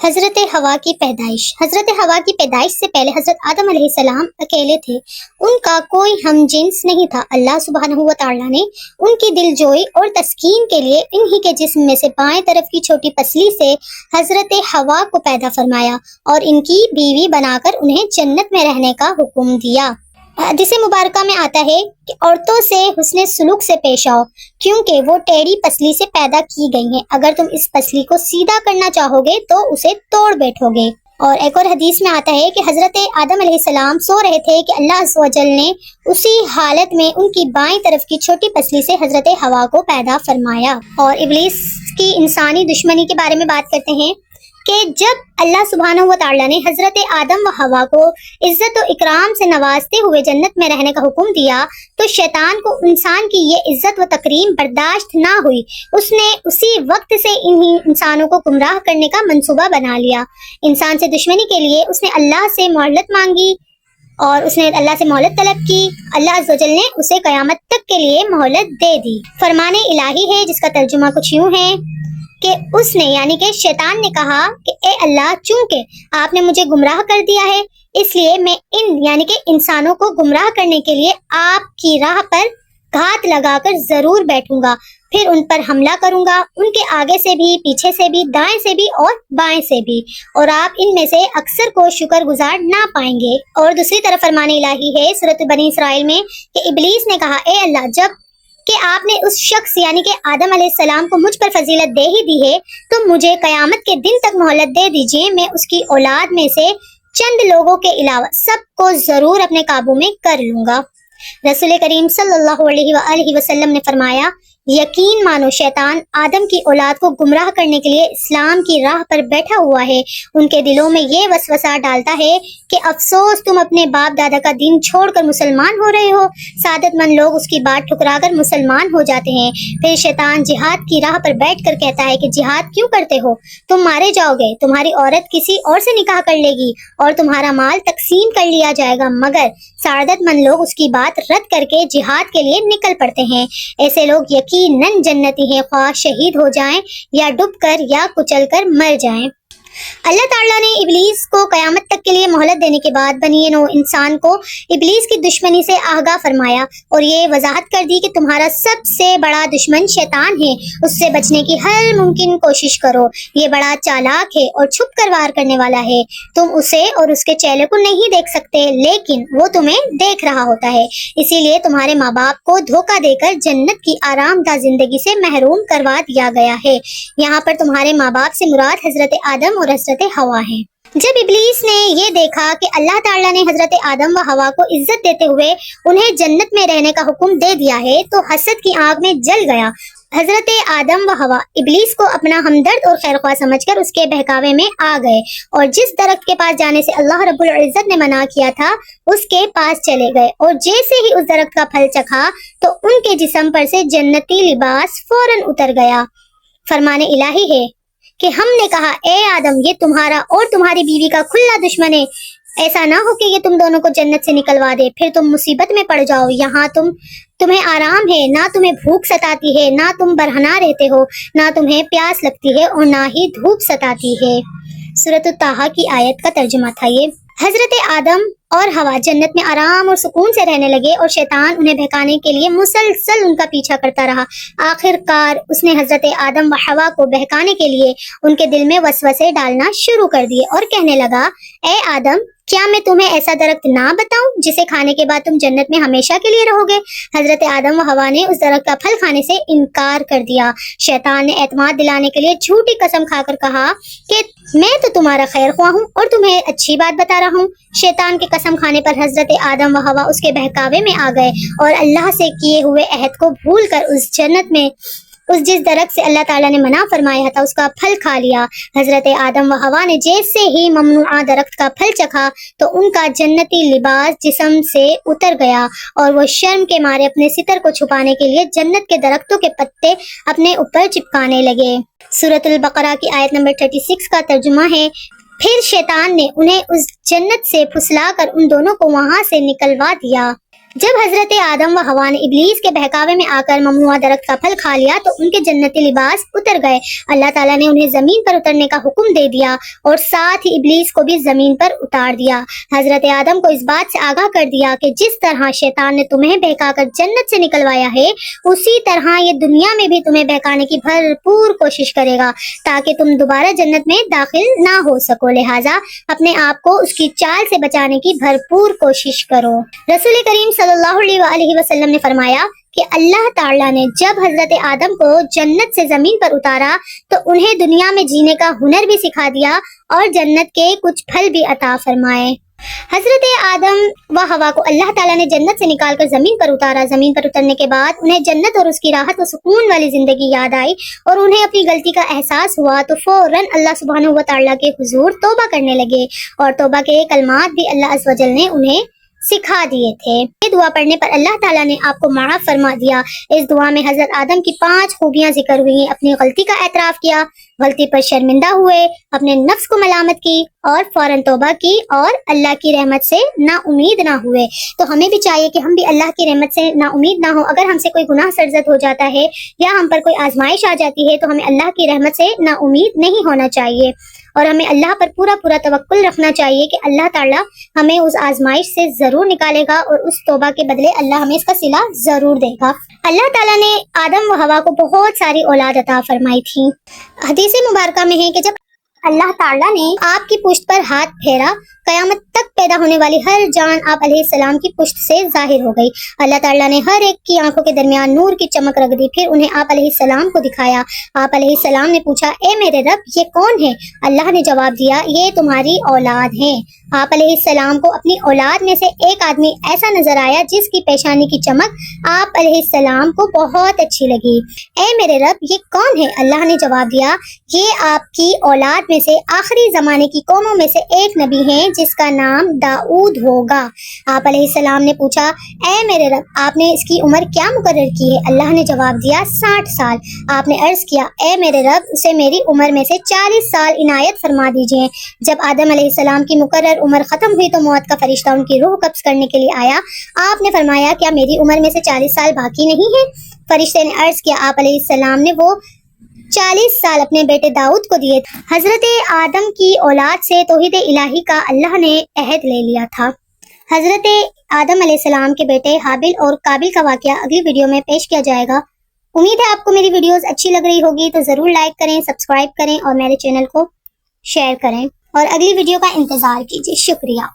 حضرت ہوا کی پیدائش۔ حضرت ہوا کی پیدائش سے پہلے حضرت آدم علیہ السلام اکیلے تھے۔ ان کا کوئی ہم جنس نہیں تھا۔ اللہ سبحانہ و تعالیٰ نے ان کی دل جوئی اور تسکین کے لیے انہی کے جسم میں سے بائیں طرف کی چھوٹی پسلی سے حضرت ہوا کو پیدا فرمایا اور ان کی بیوی بنا کر انہیں جنت میں رہنے کا حکم دیا۔ حدیث مبارکہ میں آتا ہے کہ عورتوں سے حسن سلوک سے پیش آؤ کیونکہ وہ ٹیڑھی پسلی سے پیدا کی گئی ہیں۔ اگر تم اس پسلی کو سیدھا کرنا چاہو گے تو اسے توڑ بیٹھو گے۔ اور ایک اور حدیث میں آتا ہے کہ حضرت آدم علیہ السلام سو رہے تھے کہ اللہ عز و جل نے اسی حالت میں ان کی بائیں طرف کی چھوٹی پسلی سے حضرت ہوا کو پیدا فرمایا۔ اور ابلیس کی انسانی دشمنی کے بارے میں بات کرتے ہیں کہ جب اللہ سبحانہ و تعالیٰ نے حضرت آدم و ہوا کو عزت و اکرام سے نوازتے ہوئے جنت میں رہنے کا حکم دیا تو شیطان کو انسان کی یہ عزت و تکریم برداشت نہ ہوئی۔ اس نے اسی وقت سے انہی انسانوں کو گمراہ کرنے کا منصوبہ بنا لیا۔ انسان سے دشمنی کے لیے اس نے اللہ سے مہلت مانگی اور اس نے اللہ سے مہلت طلب کی۔ اللہ عز و جل نے اسے قیامت تک کے لیے مہلت دے دی۔ فرمان الہی ہے جس کا ترجمہ کچھ یوں ہے کہ اس نے یعنی کہ شیطان نے کہا کہ اے اللہ، چونکہ آپ نے مجھے گمراہ کر دیا ہے اس لیے میں ان یعنی کہ انسانوں کو گمراہ کرنے کے لیے آپ کی راہ پر گھات لگا کر ضرور بیٹھوں گا، پھر ان پر حملہ کروں گا، ان کے آگے سے بھی، پیچھے سے بھی، دائیں سے بھی اور بائیں سے بھی، اور آپ ان میں سے اکثر کو شکر گزار نہ پائیں گے۔ اور دوسری طرف فرمان الہی ہے سورۃ بنی اسرائیل میں کہ ابلیس نے کہا اے اللہ، جب کہ آپ نے اس شخص یعنی کہ آدم علیہ السلام کو مجھ پر فضیلت دے ہی دی ہے تو مجھے قیامت کے دن تک مہلت دے دیجیے، میں اس کی اولاد میں سے چند لوگوں کے علاوہ سب کو ضرور اپنے قابو میں کر لوں گا۔ رسول کریم صلی اللہ علیہ وآلہ وسلم نے فرمایا، یقین مانو شیطان آدم کی اولاد کو گمراہ کرنے کے لیے اسلام کی راہ پر بیٹھا ہوا ہے۔ ان کے دلوں میں یہ وسوسہ ڈالتا ہے کہ افسوس تم اپنے باپ دادا کا دین چھوڑ کر مسلمان ہو رہے ہو۔ سعادت مند لوگ اس کی بات ٹھکرا کر مسلمان ہو جاتے ہیں۔ پھر شیطان جہاد کی راہ پر بیٹھ کر کہتا ہے کہ جہاد کیوں کرتے ہو؟ تم مارے جاؤ گے، تمہاری عورت کسی اور سے نکاح کر لے گی اور تمہارا مال تقسیم کر لیا جائے گا۔ مگر سعادت مند لوگ اس کی بات رد کر کے جہاد کے لیے نکل پڑتے ہیں۔ ایسے لوگ یقیناً جنتی ہیں، خواہ شہید ہو جائیں یا ڈوب کر یا کچل کر مر جائیں۔ اللہ تعالیٰ نے ابلیس کو قیامت تک کے لیے مہلت دینے کے بعد بنی نوع انسان کو ابلیس کی دشمنی سے آگاہ فرمایا اور یہ وضاحت کر دی کہ تمہارا سب سے بڑا دشمن شیطان ہے، اس سے بچنے کی ہر ممکن کوشش کرو۔ یہ بڑا چالاک ہے اور چھپ کر وار کرنے والا ہے۔ تم اسے اور اس کے چہرے کو نہیں دیکھ سکتے لیکن وہ تمہیں دیکھ رہا ہوتا ہے، اسی لیے تمہارے ماں باپ کو دھوکہ دے کر جنت کی آرام دہ زندگی سے محروم کروا دیا گیا ہے۔ یہاں پر تمہارے ماں باپ سے مراد حضرت آدم اور حضرت ہوا ہے۔ جب ابلیس نے یہ دیکھا کہ اللہ تعالیٰ نے حضرت آدم و ہوا کو عزت دیتے ہوئے انہیں جنت میں رہنے کا حکم دے دیا ہے تو حسد کی آگ میں جل گیا۔ حضرت آدم و ہوا ابلیس کو اپنا ہمدرد اور خیرخواہ سمجھ کر اس کے بہکاوے میں آ گئے اور جس درخت کے پاس جانے سے اللہ رب العزت نے منع کیا تھا اس کے پاس چلے گئے، اور جیسے ہی اس درخت کا پھل چکھا تو ان کے جسم پر سے جنتی لباس فوراً اتر گیا۔ فرمان الہی ہے کہ ہم نے کہا اے آدم، یہ تمہارا اور تمہاری بیوی کا کھلا دشمن ہے، ایسا نہ ہو کہ یہ تم دونوں کو جنت سے نکلوا دے، پھر تم مصیبت میں پڑ جاؤ۔ یہاں تمہیں آرام ہے، نہ تمہیں بھوک ستاتی ہے، نہ تم برہنہ رہتے ہو، نہ تمہیں پیاس لگتی ہے اور نہ ہی دھوپ ستاتی ہے۔ سورۃ طٰہٰ کی آیت کا ترجمہ تھا یہ۔ حضرت آدم اور ہوا جنت میں آرام اور سکون سے رہنے لگے اور شیطان انہیں بہکانے کے لیے مسلسل ان کا پیچھا کرتا رہا۔ آخر کار اس نے حضرت آدم و ہوا کو بہکانے کے لیے ان کے دل میں وسوسے ڈالنا شروع کر دیے اور کہنے لگا اے آدم، کیا میں تمہیں ایسا درخت نہ بتاؤں جسے کھانے کے بعد تم جنت میں ہمیشہ کے لیے رہو گے؟ حضرت آدم و ہوا نے اس درخت کا پھل کھانے سے انکار کر دیا۔ شیطان نے اعتماد دلانے کے لیے جھوٹی قسم کھا کر کہا کہ میں تو تمہارا خیر خواہ ہوں اور تمہیں اچھی بات بتا رہا ہوں۔ شیطان کی قسم کھانے پر حضرت آدم و ہوا اس کے بہکاوے میں آ گئے اور اللہ سے کیے ہوئے عہد کو بھول کر اس جنت میں جس درخت سے اللہ تعالیٰ نے منع فرمایا تھا اس کا پھل کھا لیا۔ حضرت آدم و ہوا نے جیسے ہی ممنوعہ درخت کا پھل چکھا تو ان کا جنتی لباس جسم سے اتر گیا اور وہ شرم کے مارے اپنے ستر کو چھپانے کے لیے جنت کے درختوں کے پتے اپنے اوپر چپکانے لگے۔ سورۃ البقرہ کی آیت نمبر 36 کا ترجمہ ہے، پھر شیطان نے انہیں اس جنت سے پھسلا کر ان دونوں کو وہاں سے نکلوا دیا۔ جب حضرت آدم و حوا نے ابلیس کے بہکاوے میں آ کر ممنوعہ درخت کا پھل کھا لیا تو ان کے جنتی لباس اتر گئے۔ اللہ تعالیٰ نے انہیں زمین پر اترنے کا حکم دے دیا اور ساتھ ہی ابلیس کو بھی زمین پر اتار دیا۔ حضرت آدم کو اس بات سے آگاہ کر دیا کہ جس طرح شیطان نے تمہیں بہکا کر جنت سے نکلوایا ہے، اسی طرح یہ دنیا میں بھی تمہیں بہکانے کی بھرپور کوشش کرے گا تاکہ تم دوبارہ جنت میں داخل نہ ہو سکو، لہٰذا اپنے آپ کو اس کی چال سے بچانے کی بھرپور کوشش کرو۔ رسول کریم صلی اللہ علیہ وآلہ وسلم نے فرمایا کہ اللہ تعالیٰ نے جب حضرت آدم کو جنت سے زمین پر اتارا تو انہیں دنیا میں جینے کا ہنر بھی سکھا دیا اور جنت کے کچھ پھل بھی عطا فرمائے۔ حضرت آدم و حوا کو اللہ تعالیٰ نے جنت سے نکال کر زمین پر اتارا۔ زمین پر اترنے کے بعد انہیں جنت اور اس کی راحت و سکون والی زندگی یاد آئی اور انہیں اپنی غلطی کا احساس ہوا تو فوراً اللہ سبحانہ و تعالیٰ کے حضور توبہ کرنے لگے اور توبہ کے کلمات بھی اللہ عز و جل نے انہیں سکھا دیے تھے۔ یہ دعا پڑھنے پر اللہ تعالیٰ نے آپ کو معاف فرما دیا۔ اس دعا میں حضرت آدم کی 5 خوبیاں ذکر ہوئی ہیں۔ اپنی غلطی کا اعتراف کیا، غلطی پر شرمندہ ہوئے، اپنے نفس کو ملامت کی اور فوراً توبہ کی اور اللہ کی رحمت سے نا امید نہ ہوئے۔ تو ہمیں بھی چاہیے کہ ہم بھی اللہ کی رحمت سے نا امید نہ ہو۔ اگر ہم سے کوئی گناہ سرزد ہو جاتا ہے یا ہم پر کوئی آزمائش آ جاتی ہے تو ہمیں اللہ کی رحمت سے نا امید نہیں ہونا چاہیے اور ہمیں اللہ پر پورا توکل رکھنا چاہیے کہ اللہ تعالیٰ ہمیں اس آزمائش سے ضرور نکالے گا اور اس توبہ کے بدلے اللہ ہمیں اس کا صلہ ضرور دے گا۔ اللہ تعالیٰ نے آدم و حوا کو بہت ساری اولاد عطا فرمائی تھی۔ حدیث مبارکہ میں ہے کہ جب اللہ تعالیٰ نے آپ کی پشت پر ہاتھ پھیرا، قیامت تک پیدا ہونے والی ہر جان آپ علیہ السلام کی پشت سے ظاہر ہو گئی۔ اللہ تعالیٰ نے ہر ایک کی آنکھوں کے درمیان نور کی چمک رکھ دی، پھر انہیں آپ علیہ السلام کو دکھایا۔ آپ علیہ السلام نے پوچھا، اے میرے رب، یہ کون ہے؟ اللہ نے جواب دیا، یہ تمہاری اولاد ہیں۔ آپ علیہ السلام کو اپنی اولاد میں سے ایک آدمی ایسا نظر آیا جس کی پیشانی کی چمک آپ علیہ السلام کو بہت اچھی لگی۔ اے میرے رب، یہ کون ہے؟ اللہ نے جواب دیا، یہ آپ کی اولاد میں سے آخری زمانے کی قوموں میں سے ایک نبی ہیں جس کا نام داؤد ہوگا۔ آپ علیہ السلام نے پوچھا، اے میرے رب، آپ نے اس کی عمر کیا مقرر کی ہے؟ اللہ نے جواب دیا، 60 سال۔ آپ نے عرض کیا، اے میرے رب، اسے میری عمر میں سے 40 سال عنایت فرما دیجئے۔ جب آدم علیہ السلام کی مقرر عمر ختم ہوئی تو موت کا فرشتہ ان کی روح قبض کرنے کے لیے آیا۔ آپ نے فرمایا، کیا میری عمر میں سے 40 سال باقی نہیں ہے؟ فرشتے نے عرض کیا، آپ علیہ السلام نے وہ 40 سال اپنے بیٹے داؤد کو دیے۔ حضرت آدم کی اولاد سے توحید الہی کا اللہ نے عہد لے لیا تھا۔ حضرت آدم علیہ السلام کے بیٹے حابل اور قابل کا واقعہ اگلی ویڈیو میں پیش کیا جائے گا۔ امید ہے آپ کو میری ویڈیوز اچھی لگ رہی ہوگی، تو ضرور لائک کریں، سبسکرائب کریں اور میرے چینل کو شیئر کریں اور اگلی ویڈیو کا انتظار کیجیے۔ شکریہ۔